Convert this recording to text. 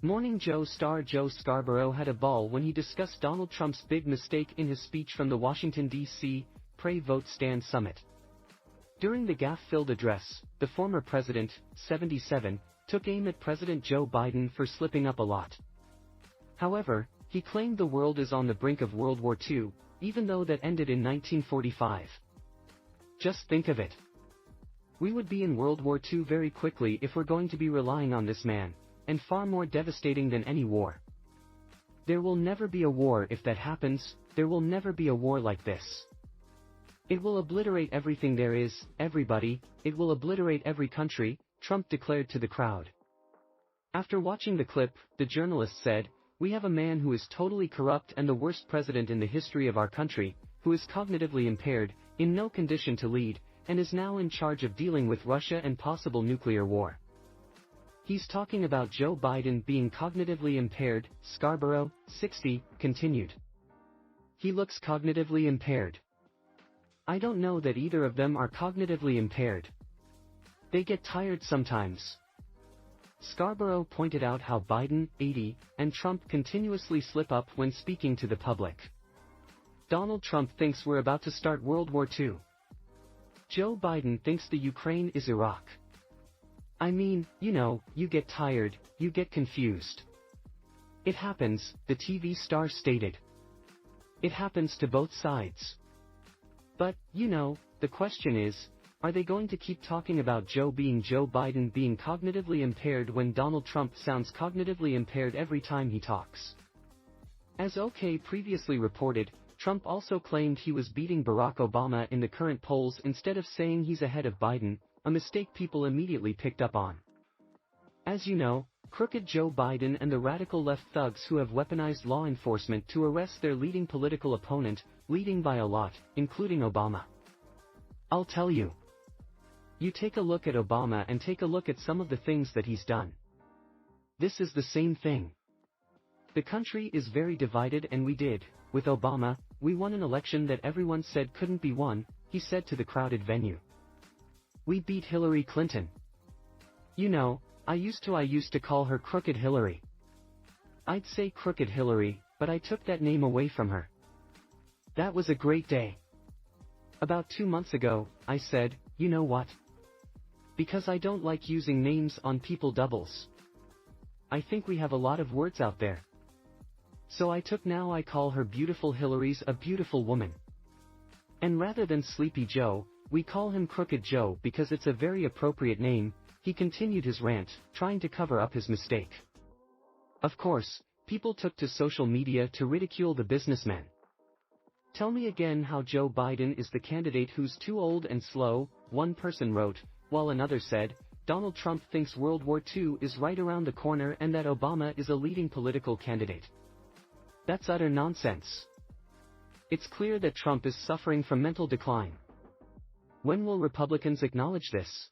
Morning Joe star Joe Scarborough had a ball when he discussed Donald Trump's big mistake in his speech from the Washington, D.C. Pray Vote Stand Summit. During the gaffe-filled address, the former president, 77, took aim at President Joe Biden for slipping up a lot. However, he claimed the world is on the brink of World War II, even though that ended in 1945. Just think of it. We would be in World War II very quickly if we're going to be relying on this man, and far more devastating than any war. There will never be a war if that happens, there will never be a war like this. It will obliterate everything there is, everybody, it will obliterate every country, Trump declared to the crowd. After watching the clip, the journalist said, "We have a man who is totally corrupt and the worst president in the history of our country, who is cognitively impaired, in no condition to lead, and is now in charge of dealing with Russia and possible nuclear war." He's talking about Joe Biden being cognitively impaired, Scarborough, 60, continued. He looks cognitively impaired. I don't know that either of them are cognitively impaired. They get tired sometimes. Scarborough pointed out how Biden, 80, and Trump continuously slip up when speaking to the public. Donald Trump thinks we're about to start World War II. Joe Biden thinks the Ukraine is Iraq. I mean, you get tired, you get confused. It happens, the TV star stated. It happens to both sides. But, the question is, are they going to keep talking about Joe Biden being cognitively impaired when Donald Trump sounds cognitively impaired every time he talks? As OK previously reported, Trump also claimed he was beating Barack Obama in the current polls instead of saying he's ahead of Biden, a mistake people immediately picked up on. As you know, crooked Joe Biden and the radical left thugs who have weaponized law enforcement to arrest their leading political opponent, leading by a lot, including Obama. I'll tell you. You take a look at Obama and take a look at some of the things that he's done. This is the same thing. The country is very divided and with Obama, we won an election that everyone said couldn't be won, he said to the crowded venue. We beat Hillary Clinton. I used to call her Crooked Hillary. I'd say Crooked Hillary, but I took that name away from her. That was a great day. About 2 months ago, I said, you know what? Because I don't like using names on people doubles. I think we have a lot of words out there. So I call her Beautiful Hillary's a beautiful woman. And rather than Sleepy Joe, we call him Crooked Joe because it's a very appropriate name, he continued his rant, trying to cover up his mistake. Of course, people took to social media to ridicule the businessman. Tell me again how Joe Biden is the candidate who's too old and slow, one person wrote, while another said, Donald Trump thinks World War II is right around the corner and that Obama is a leading political candidate. That's utter nonsense. It's clear that Trump is suffering from mental decline. When will Republicans acknowledge this?